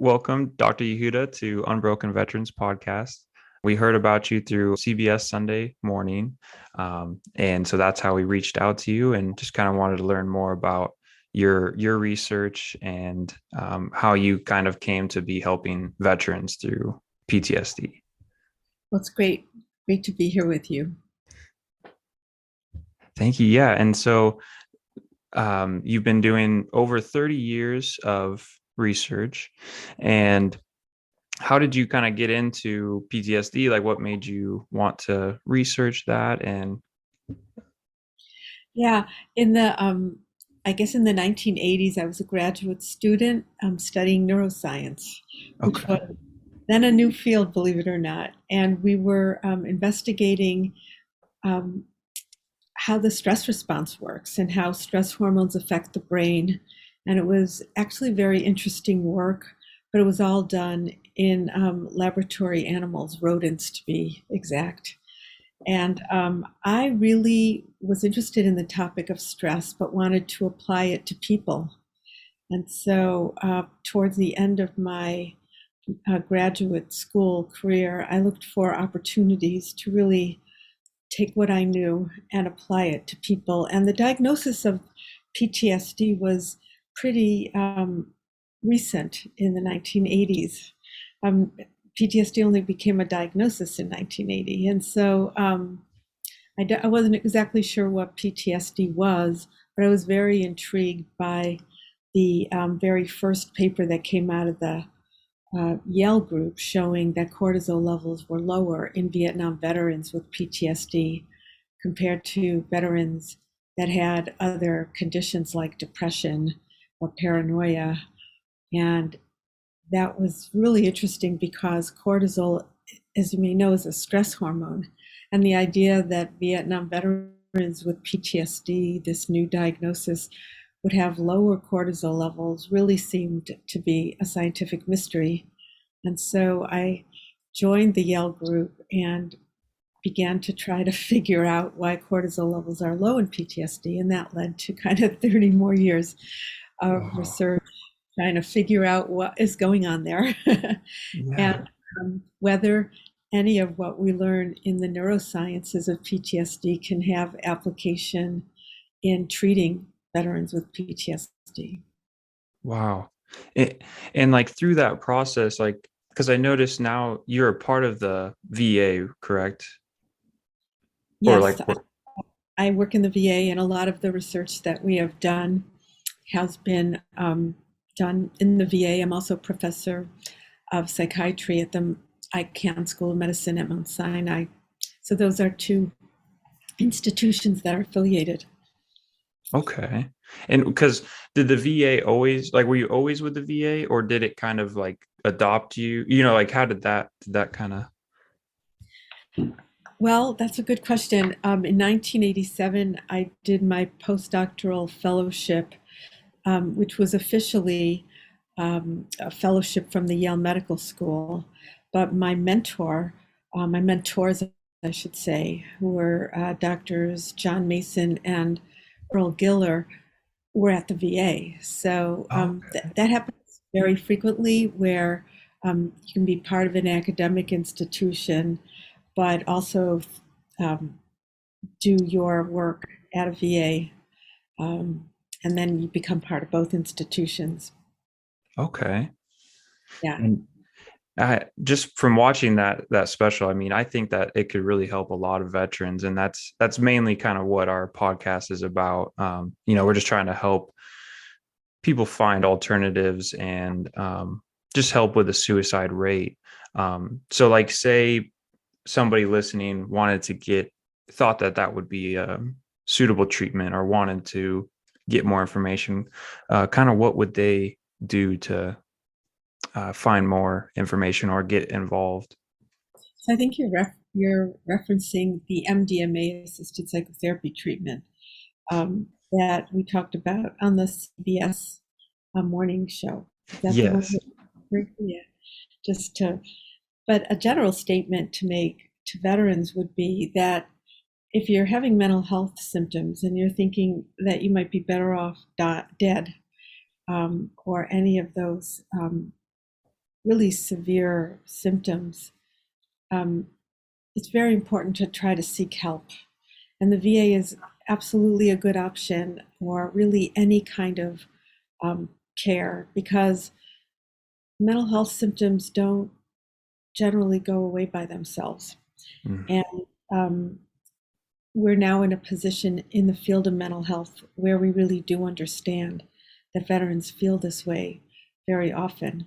welcome, Dr. Yehuda, to Unbroken Veterans Podcast. We heard about you through CBS Sunday Morning. And so that's how we reached out to you and just kind of wanted to learn more about your research and how you kind of came to be helping veterans through PTSD. Well, it's great to be here with you. Thank you. Yeah. And so you've been doing over 30 years of research. And how did you kind of get into PTSD? Like, what made you want to research that? And Yeah, in the I guess in the 1980s, I was a graduate student studying neuroscience, which okay. was then a new field, believe it or not. And we were investigating um, how the stress response works and how stress hormones affect the brain. And it was actually very interesting work, but it was all done in laboratory animals, rodents to be exact. And I really was interested in the topic of stress, but wanted to apply it to people. And so, towards the end of my graduate school career, I looked for opportunities to really take what I knew and apply it to people. And the diagnosis of PTSD was pretty recent in the 1980s. PTSD only became a diagnosis in 1980. And so I wasn't exactly sure what PTSD was, but I was very intrigued by the very first paper that came out of the Yale group showing that cortisol levels were lower in Vietnam veterans with PTSD compared to veterans that had other conditions like depression or paranoia. And that was really interesting because cortisol, as you may know, is a stress hormone. And the idea that Vietnam veterans with PTSD, this new diagnosis, would have lower cortisol levels really seemed to be a scientific mystery. And so I joined the Yale group and began to try to figure out why cortisol levels are low in PTSD. And that led to kind of 30 more years of Wow. research trying to figure out what is going on there Yeah. and whether any of what we learn in the neurosciences of PTSD can have application in treating veterans with PTSD. Wow. It, and like through that process, like, because I noticed now you're a part of the VA, correct? Or Yes, like what? I work in the VA, and a lot of the research that we have done has been done in the VA. I'm also professor of psychiatry at the Icahn School of Medicine at Mount Sinai. So those are two institutions that are affiliated. Okay. And because did the VA always like were you always with the VA or did it kind of like adopt you? Like how did that kind of Well, that's a good question. In 1987, I did my postdoctoral fellowship, which was officially a fellowship from the Yale Medical School. But my mentors, I should say, who were Doctors John Mason and Earl Giller, were at the VA. So Okay. that happens very frequently where you can be part of an academic institution, but also um, do your work at a VA, and then you become part of both institutions. Okay. Yeah. And I just from watching that special, I mean, I think that it could really help a lot of veterans, and that's mainly kind of what our podcast is about. We're just trying to help people find alternatives and just help with the suicide rate. So, like, say somebody listening wanted to thought that would be a suitable treatment or wanted to get more information, kind of what would they do to find more information or get involved? So I think you're referencing the MDMA assisted psychotherapy treatment that we talked about on the CBS morning show. Is that the one Yes. that yeah, just to but a general statement to make to veterans would be that if you're having mental health symptoms and you're thinking that you might be better off dead, or any of those really severe symptoms, um, it's very important to try to seek help. And the VA is absolutely a good option, or really any kind of um, care, because mental health symptoms don't generally go away by themselves. Mm. And um, we're now in a position in the field of mental health where we really do understand that veterans feel this way very often.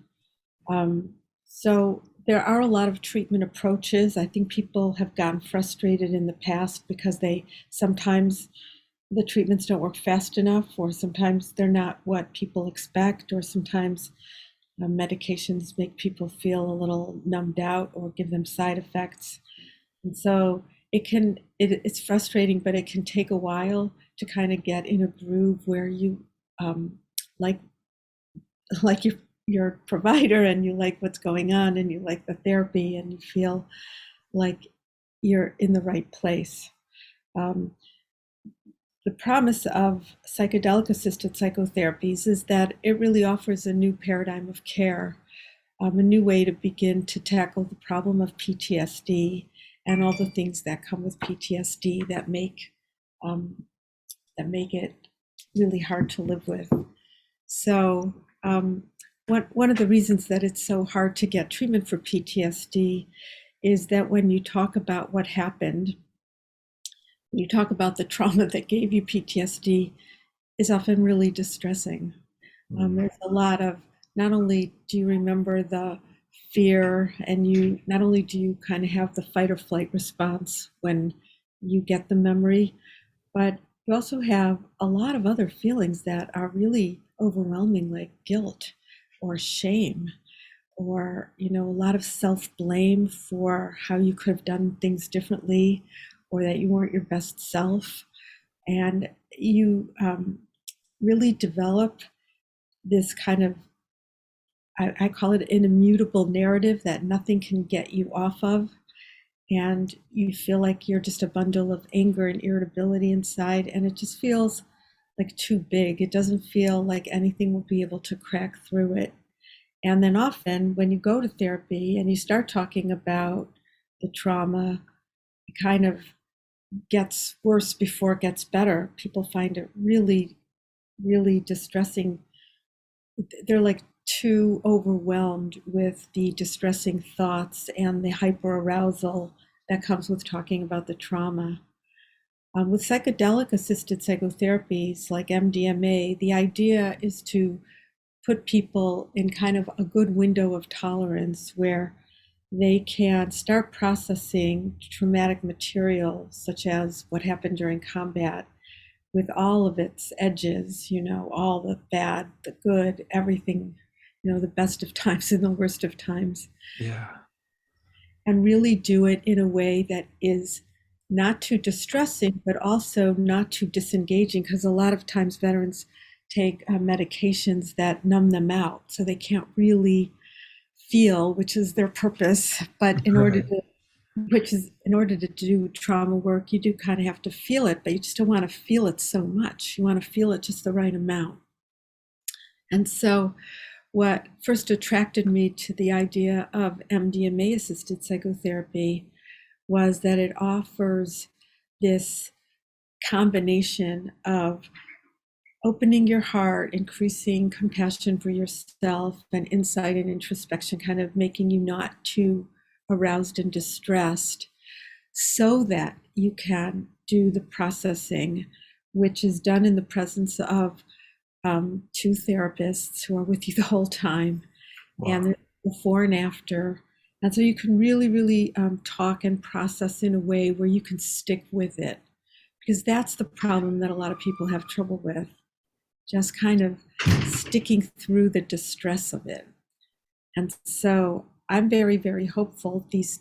Um, so there are a lot of treatment approaches. I think people have gotten frustrated in the past because they sometimes the treatments don't work fast enough, or sometimes they're not what people expect, or sometimes medications make people feel a little numbed out or give them side effects. And so it's frustrating, but it can take a while to kind of get in a groove where you um, like like your provider, and you like what's going on, and you like the therapy, and you feel like you're in the right place. Um, the promise of psychedelic assisted psychotherapies is that it really offers a new paradigm of care, a new way to begin to tackle the problem of PTSD and all the things that come with PTSD um, that make it really hard to live with. So, one of the reasons that it's so hard to get treatment for PTSD is that when you talk about what happened, you talk about the trauma that gave you PTSD, is often really distressing. Mm. There's a lot of, not only do you remember the fear, and you not only do you kind of have the fight or flight response when you get the memory, but you also have a lot of other feelings that are really overwhelming, like guilt or shame, or a lot of self-blame for how you could have done things differently, or that you weren't your best self. And you really develop this kind of, I call it an immutable narrative that nothing can get you off of. And you feel like you're just a bundle of anger and irritability inside, and it just feels like too big. It doesn't feel like anything will be able to crack through it. And then often when you go to therapy and you start talking about the trauma, it kind of gets worse before it gets better. People find it really, really distressing. They're like too overwhelmed with the distressing thoughts and the hyperarousal that comes with talking about the trauma. With psychedelic assisted psychotherapies like MDMA, the idea is to put people in kind of a good window of tolerance where they can start processing traumatic material, such as what happened during combat, with all of its edges, all the bad, the good, everything, the best of times and the worst of times, Yeah. and really do it in a way that is not too distressing, but also not too disengaging, because a lot of times veterans take medications that numb them out, so they can't really feel, which is their purpose. But Right. in order to do trauma work, you do kind of have to feel it, but you just don't want to feel it so much. You want to feel it just the right amount. And so what first attracted me to the idea of MDMA assisted psychotherapy was that it offers this combination of opening your heart, increasing compassion for yourself, and insight and introspection, kind of making you not too aroused and distressed, so that you can do the processing, which is done in the presence of two therapists who are with you the whole time, Wow. and before and after. And so you can really, really talk and process in a way where you can stick with it, because that's the problem that a lot of people have trouble with, just kind of sticking through the distress of it. And so I'm very, very hopeful. This,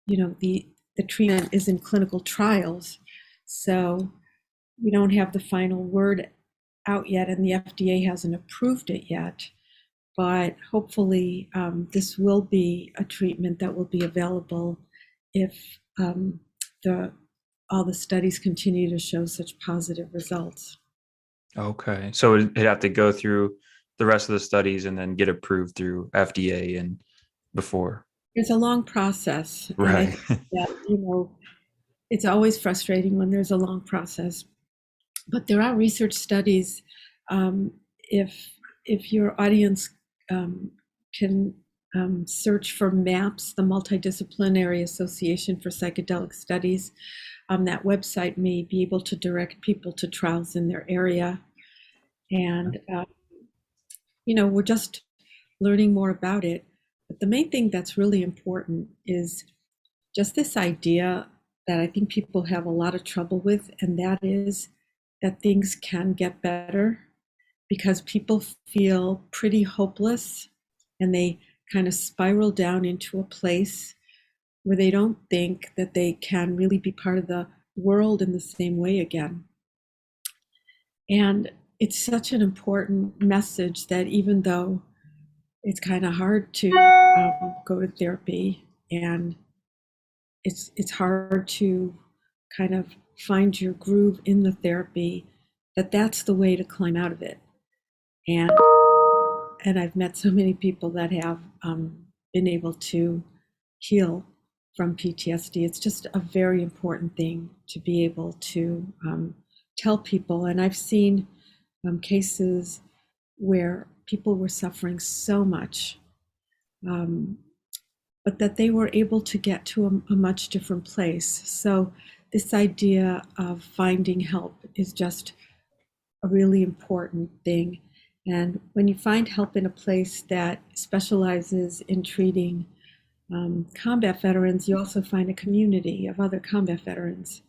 the treatment is in clinical trials, so we don't have the final word out yet, and the FDA hasn't approved it yet. But hopefully, this will be a treatment that will be available if the all the studies continue to show such positive results. Okay. So it'd have to go through the rest of the studies and then get approved through FDA and before. It's a long process, and I Right. think that, it's always frustrating when there's a long process. But there are research studies. Um, if your audience can search for MAPS, the Multidisciplinary Association for Psychedelic Studies, that website may be able to direct people to trials in their area. And we're just learning more about it. But the main thing that's really important is just this idea that I think people have a lot of trouble with, and that is that things can get better, because people feel pretty hopeless and they kind of spiral down into a place where they don't think that they can really be part of the world in the same way again. And it's such an important message that even though it's kind of hard to go to therapy, and it's hard to kind of find your groove in the therapy, that's the way to climb out of it. And I've met so many people that have been able to heal from PTSD. It's just a very important thing to be able to tell people. And I've seen cases where people were suffering so much, but that they were able to get to a much different place. So this idea of finding help is just a really important thing. And when you find help in a place that specializes in treating combat veterans, you also find a community of other combat veterans,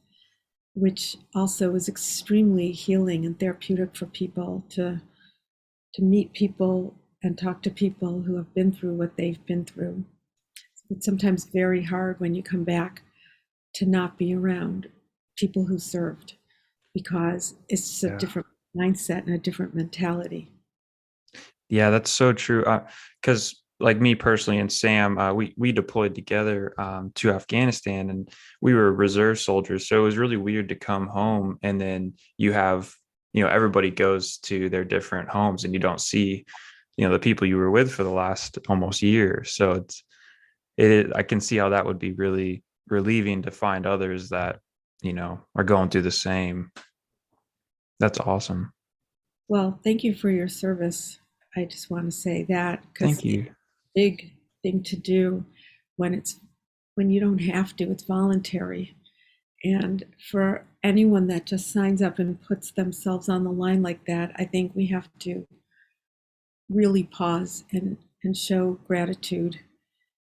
which also is extremely healing and therapeutic for people to meet people and talk to people who have been through what they've been through. It's sometimes very hard when you come back to not be around people who served, because it's a different mindset and a different mentality. Yeah, that's so true. Because like me personally and Sam, we deployed together to Afghanistan, and we were reserve soldiers. So it was really weird to come home and then you have, everybody goes to their different homes and you don't see, the people you were with for the last almost year. So I can see how that would be really relieving to find others that, are going through the same. That's awesome. Well, thank you for your service. I just want to say that, because Thank it's you. a big thing to do when you don't have to. It's voluntary. And for anyone that just signs up and puts themselves on the line like that, I think we have to really pause and show gratitude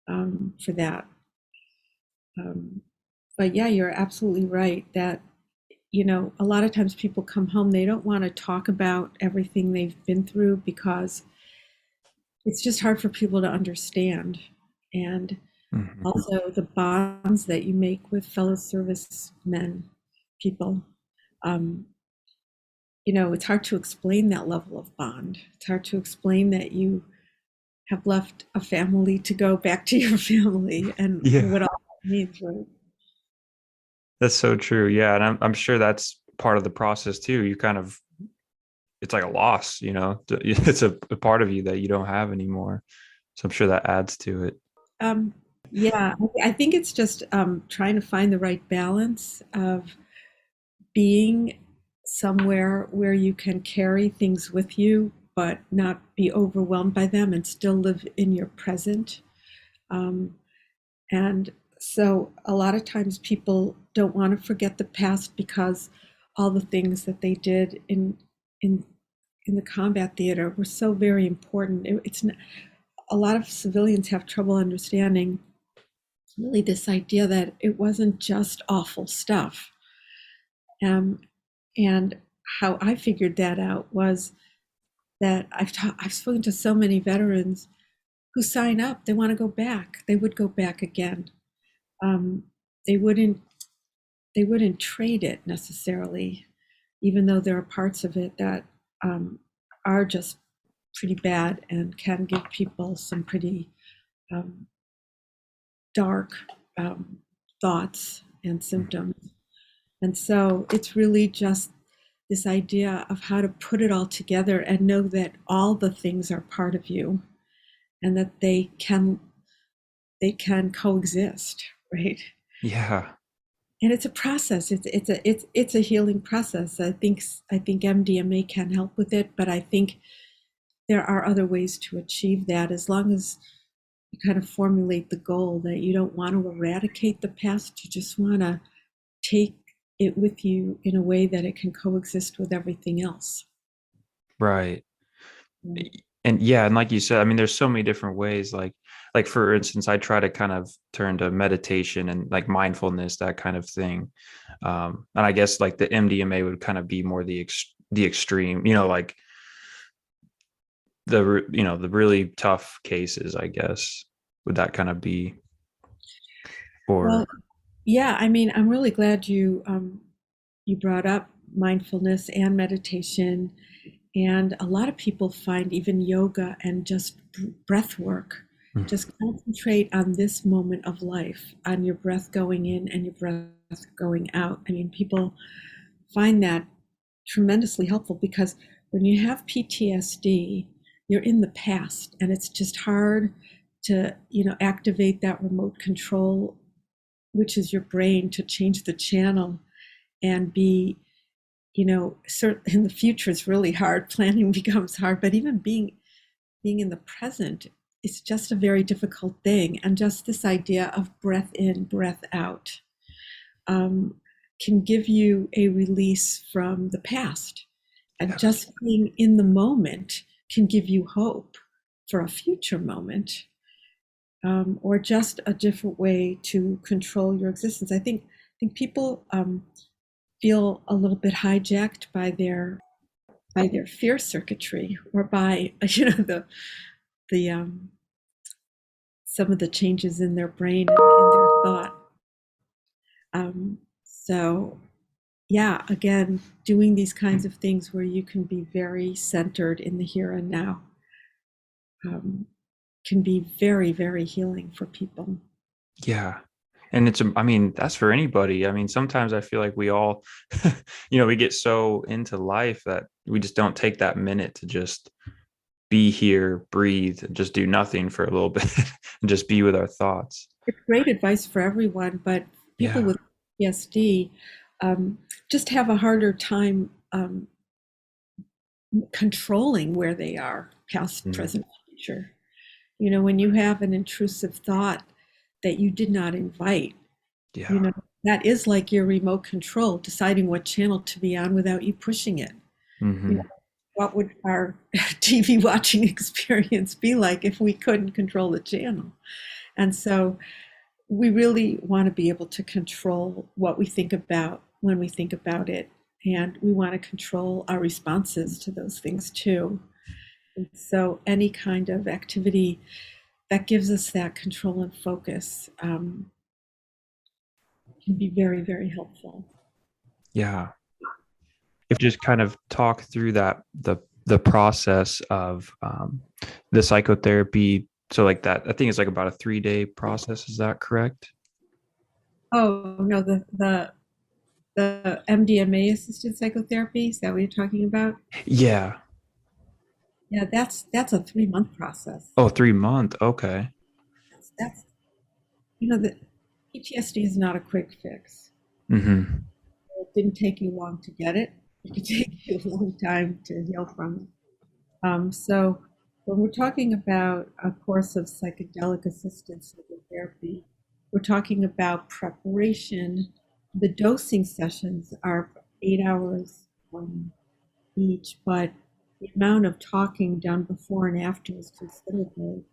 for that. But yeah, you're absolutely right that, a lot of times people come home, they don't want to talk about everything they've been through, because it's just hard for people to understand. And Mhm. also the bonds that you make with fellow servicemen, people. Um, it's hard to explain that level of bond. It's hard to explain that you have left a family to go back to your family, and Yeah. what all that means, right? That's so true. Yeah. And I'm sure that's part of the process too. It's like a loss, it's a part of you that you don't have anymore. So I'm sure that adds to it. Um, yeah, I think it's just trying to find the right balance of being somewhere where you can carry things with you, but not be overwhelmed by them and still live in your present. Um, and so a lot of times people don't want to forget the past, because all the things that they did in in the combat theater were so very important. It's not, a lot of civilians have trouble understanding really this idea that it wasn't just awful stuff. Um, and how I figured that out was that I've spoken to so many veterans who sign up, they want to go back. They would go back again. Um, they wouldn't they wouldn't trade it necessarily, even though there are parts of it that are just pretty bad and can give people some pretty um, dark thoughts and symptoms. And so it's really just this idea of how to put it all together and know that all the things are part of you and that they can coexist, right? Yeah. And it's a process. It's a healing process. I think MDMA can help with it, but I think there are other ways to achieve that as long as you kind of formulate the goal that you don't want to eradicate the past. You just want to take it with you in a way that it can coexist with everything else. Right. Mm. And yeah, and like you said, I mean, there's so many different ways. Like for instance, I try to kind of turn to meditation and like mindfulness, that kind of thing. And I guess like the MDMA would kind of be more the extreme, like the really tough cases, I guess. Would that kind of be, Well, or yeah, I mean, I'm really glad you brought up mindfulness and meditation. And a lot of people find even yoga and just breath work, just concentrate on this moment of life, on your breath going in and your breath going out. I mean, people find that tremendously helpful because when you have PTSD, you're in the past and it's just hard to, activate that remote control, which is your brain, to change the channel and be, in the future is really hard. Planning becomes hard, but even being in the present is just a very difficult thing. And just this idea of breath in, breath out, um, can give you a release from the past. And yeah, just being in the moment can give you hope for a future moment, or just a different way to control your existence. I think people feel a little bit hijacked by their fear circuitry, or by the some of the changes in their brain and in their thought. So yeah, again, doing these kinds of things where you can be very centered in the here and now, um, can be very, very healing for people. yeah. And I mean, that's for anybody. I mean, sometimes I feel like we all, we get so into life that we just don't take that minute to just be here, breathe, and just do nothing for a little bit and just be with our thoughts. It's great advice for everyone, but people Yeah. with PTSD, um, just have a harder time controlling where they are, past, Mhm. present, future. When you have an intrusive thought that you did not invite, you Yeah. know, that is like your remote control deciding what channel to be on without you pushing it. You know, Hmm. what would our TV watching experience be like if we couldn't control the channel? And so we really want to be able to control what we think about when we think about it. And we want to control our responses to those things too. And so any kind of activity that gives us that control and focus, can be very, very helpful. Yeah. If you just kind of talk through the process of the psychotherapy. So like that, I think it's like about a 3-day process. Is that correct? Oh no, the MDMA assisted psychotherapy, is that what you're talking about? Yeah. Yeah, that's a 3-month process. Oh, 3 month. Okay. That's the PTSD is not a quick fix. Hmm. It didn't take you long to get it. It could take you a long time to heal from it. So when we're talking about a course of psychedelic assisted psychotherapy, we're talking about preparation. The dosing sessions are 8 hours each, but the amount of talking done before and after is considerable.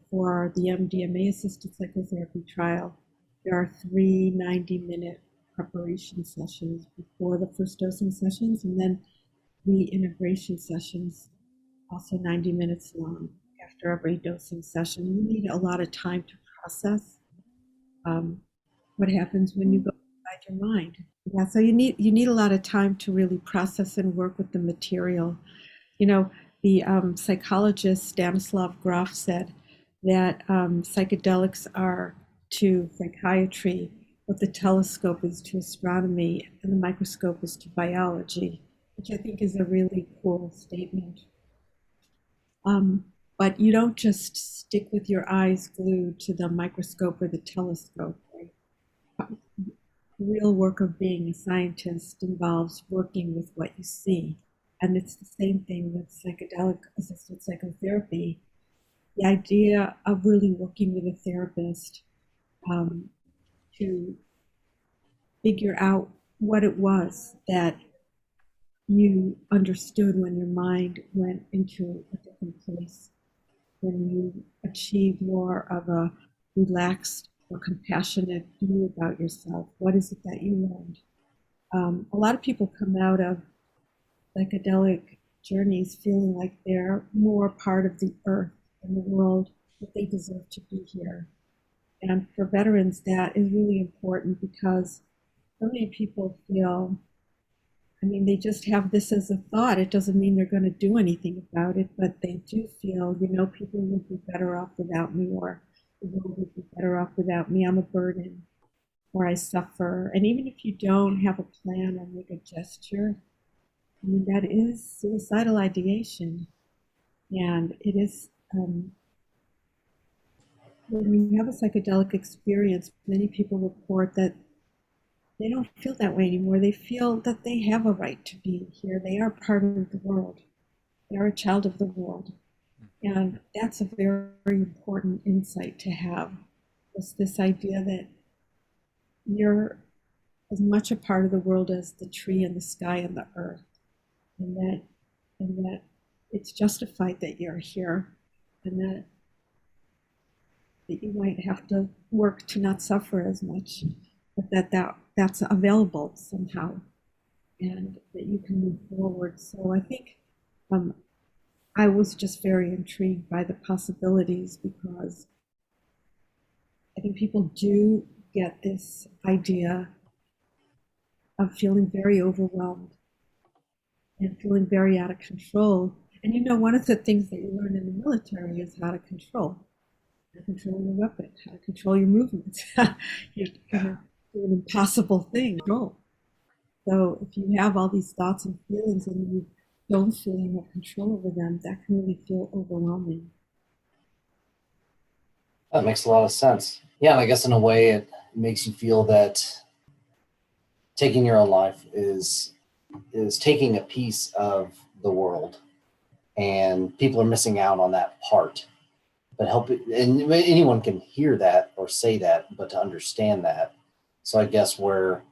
For the MDMA assisted psychotherapy trial, there are three 90-minute preparation sessions before the first dosing sessions, and then three integration sessions, also 90 minutes long, after every dosing session. You need a lot of time to process, um, what happens when you go inside your mind. Yeah, so you need a lot of time to really process and work with the material. You know, the psychologist Stanislav Grof said that psychedelics are to psychiatry what the telescope is to astronomy and the microscope is to biology. which I think is a really cool statement. Um, but you don't just stick with your eyes glued to the microscope or the telescope. Right? The real work of being a scientist involves working with what you see. And it's the same thing with psychedelic assisted psychotherapy. The idea of really working with a therapist um, to figure out what it was that you understood when your mind went into a different place, when you achieve more of a relaxed or compassionate view about yourself. What is it that you learned? A lot of people come out of psychedelic journeys feeling like they're more part of the earth and the world, that they deserve to be here. And for veterans, that is really important because so many people feel, I mean, they just have this as a thought. It doesn't mean they're going to do anything about it, but they do feel, people would be better off without me, or the world would be better off without me. I'm a burden, or I suffer. And even if you don't have a plan or make a gesture, I mean, that is suicidal ideation. And it is, when you have a psychedelic experience, many people report that they don't feel that way anymore. They feel that they have a right to be here. They are part of the world. They are a child of the world. And that's a very, very important insight to have. It's this idea that you're as much a part of the world as the tree and the sky and the earth. And that it's justified that you're here, and that you might have to work to not suffer as much, but that's available somehow, and that you can move forward. So I think I was just very intrigued by the possibilities, because I think people do get this idea of feeling very overwhelmed and feeling very out of control. And one of the things that you learn in the military is how to control your weapon, how to control your movements. You're going to do an impossible thing. Control. So if you have all these thoughts and feelings and you don't feel you have control over them, that can really feel overwhelming. That makes a lot of sense. Yeah, and I guess in a way it makes you feel that taking your own life is taking a piece of the world, and people are missing out on that part. But and anyone can hear that or say that, but to understand that. So I guess where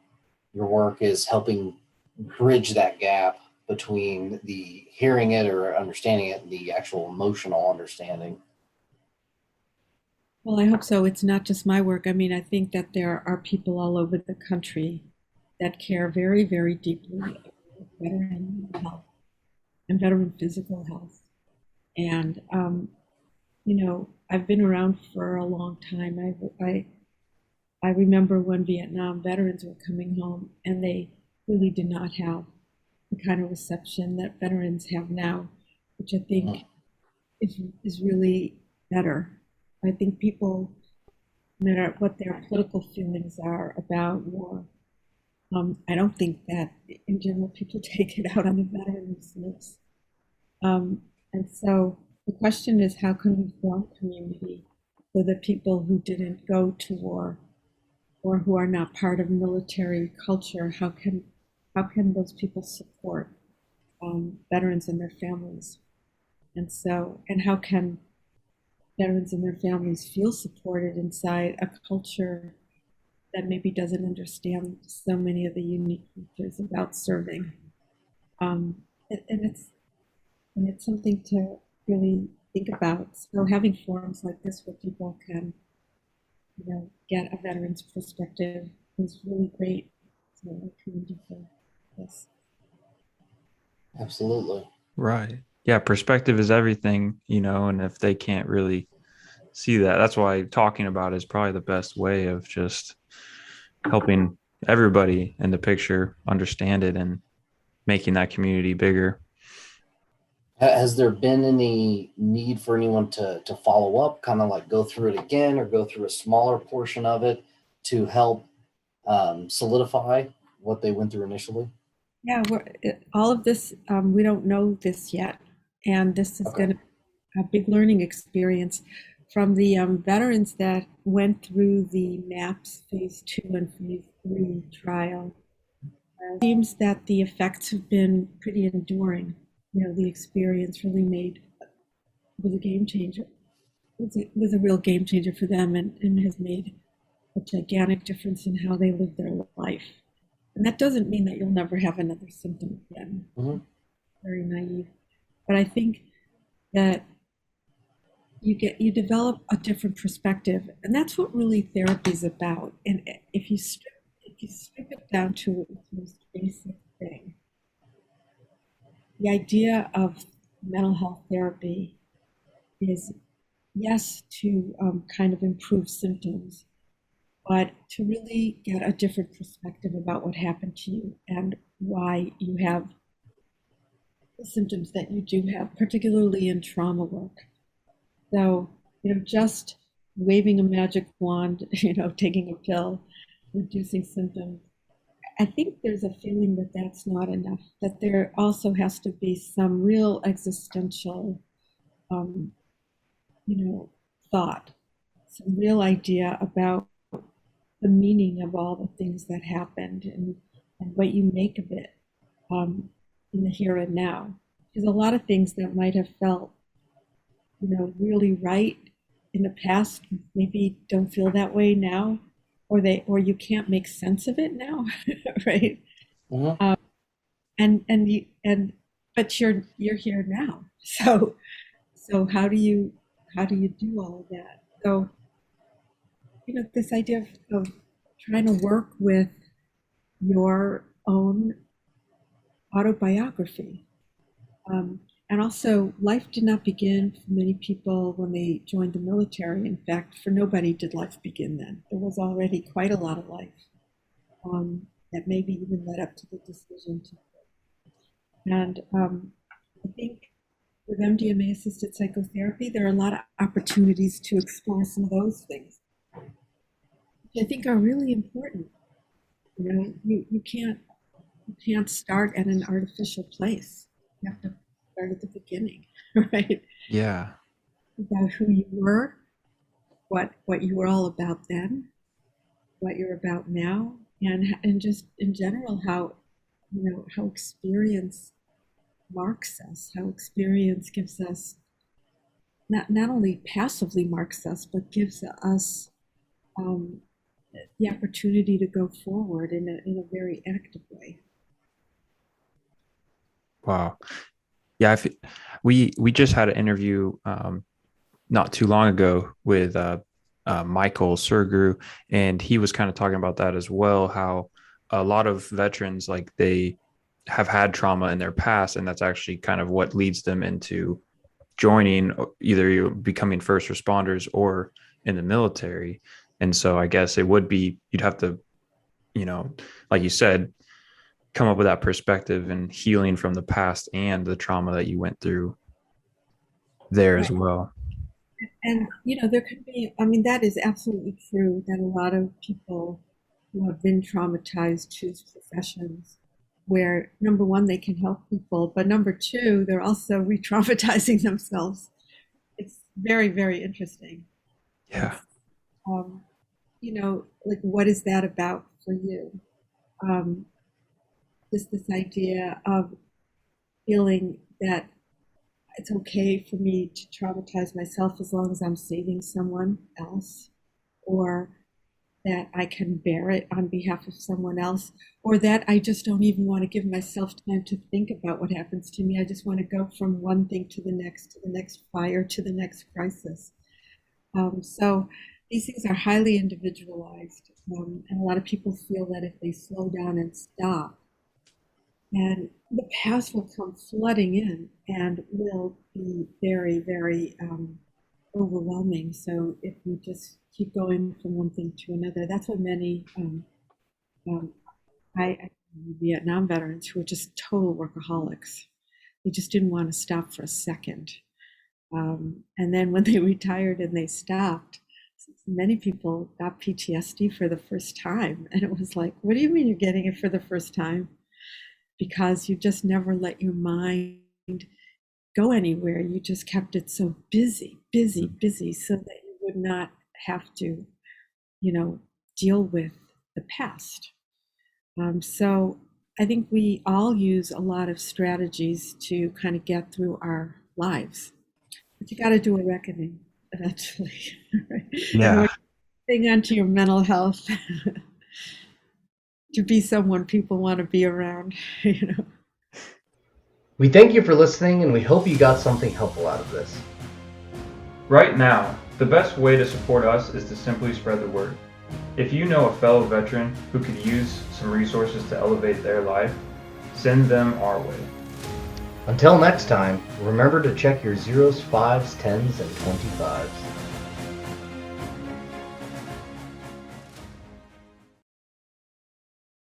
your work is helping bridge that gap between the hearing it or understanding it and the actual emotional understanding. Well, I hope so. It's not just my work. I mean, I think that there are people all over the country that care very, very deeply about veteran health and veteran physical health. And I've been around for a long time. I remember when Vietnam veterans were coming home, and they really did not have the kind of reception that veterans have now, which I think is really better. I think people, no matter what their political feelings are about war, I don't think that in general people take it out on the veterans. And so the question is, how can we form community so that people who didn't go to war or who are not part of military culture, how can those people support veterans and their families? And how can veterans and their families feel supported inside a culture that maybe doesn't understand so many of the unique features about serving? And it's something to really think about. So having forums like this where people can, get a veteran's perspective is really great. So I commend you for this. Absolutely. Right. Yeah, perspective is everything, and if they can't really see that, that's why talking about it is probably the best way of just helping everybody in the picture understand it and making that community bigger. Has there been any need for anyone to follow up, kind of like go through it again or go through a smaller portion of it to help solidify what they went through initially? Yeah, all of this, we don't know this yet. And this has Okay. been a big learning experience from the veterans that went through the MAPS phase 2 and phase 3 trial. It seems that the effects have been pretty enduring. You know, the experience really was a game changer. Was a real game changer for them, and has made a gigantic difference in how they live their life. And that doesn't mean that you'll never have another symptom again. Hmm. Very naive. But I think that you develop a different perspective, and that's what really therapy is about. And if you strip it down to its most basic thing, the idea of mental health therapy is, yes, to kind of improve symptoms, but to really get a different perspective about what happened to you and why you have the symptoms that you do have, particularly in trauma work. So, just waving a magic wand, taking a pill, reducing symptoms. I think there's a feeling that that's not enough, that there also has to be some real existential, um, you know, thought, some real idea about the meaning of all the things that happened, and what you make of it, um, in the here and now. Because a lot of things that might have felt, really right in the past maybe don't feel that way now, or you can't make sense of it now, right? Hmm. Um, and but you're here now. So how do you do all of that? So, this idea of trying to work with your own autobiography. Um, and also, life did not begin for many people when they joined the military. In fact, for nobody did life begin then. There was already quite a lot of life, that maybe even led up to the decision to. And I think with MDMA assisted psychotherapy, there are a lot of opportunities to explore some of those things, which I think are really important. You can't start at an artificial place. You have to start at the beginning, right? Yeah. About who you were, what you were all about then, what you're about now, and just in general how experience marks us, how experience gives us, not only passively marks us, but gives us, um, the opportunity to go forward in a very active way. Wow. Yeah. We just had an interview not too long ago with Michael Surguru, and he was kind of talking about that as well. How a lot of veterans, like, they have had trauma in their past, and that's actually kind of what leads them into joining, either you becoming first responders or in the military. And so I guess it would be, you'd have to, you know, like you said, come up with that perspective and healing from the past and the trauma that you went through there as Right. well. And there could be, I mean, that is absolutely true that a lot of people who have been traumatized choose professions where, number one, they can help people, but number two, they're also re-traumatizing themselves. It's very, very interesting. Yeah. Um, like, what is that about for you? Um, just this idea of feeling that it's okay for me to traumatize myself as long as I'm saving someone else, or that I can bear it on behalf of someone else, or that I just don't even want to give myself time to think about what happens to me. I just want to go from one thing to the next fire, to the next crisis. So these things are highly individualized, and a lot of people feel that if they slow down and stop, and the past will come flooding in and will be very, very, overwhelming. So if we just keep going from one thing to another, that's what many, um, I Vietnam veterans who were just total workaholics. They just didn't want to stop for a second. And then when they retired and they stopped, many people got PTSD for the first time. And it was like, what do you mean you're getting it for the first time? because you just never let your mind go anywhere. You just kept it so busy, so that you would not have to, deal with the past. So I think we all use a lot of strategies to kind of get through our lives, but you got to do a reckoning eventually. Right? Yeah. Hang on to your mental health to be someone people want to be around. We thank you for listening, and we hope you got something helpful out of this. Right now, the best way to support us is to simply spread the word. If you know a fellow veteran who could use some resources to elevate their life, send them our way. Until next time, remember to check your 0s, 5s, 10s, and 25s.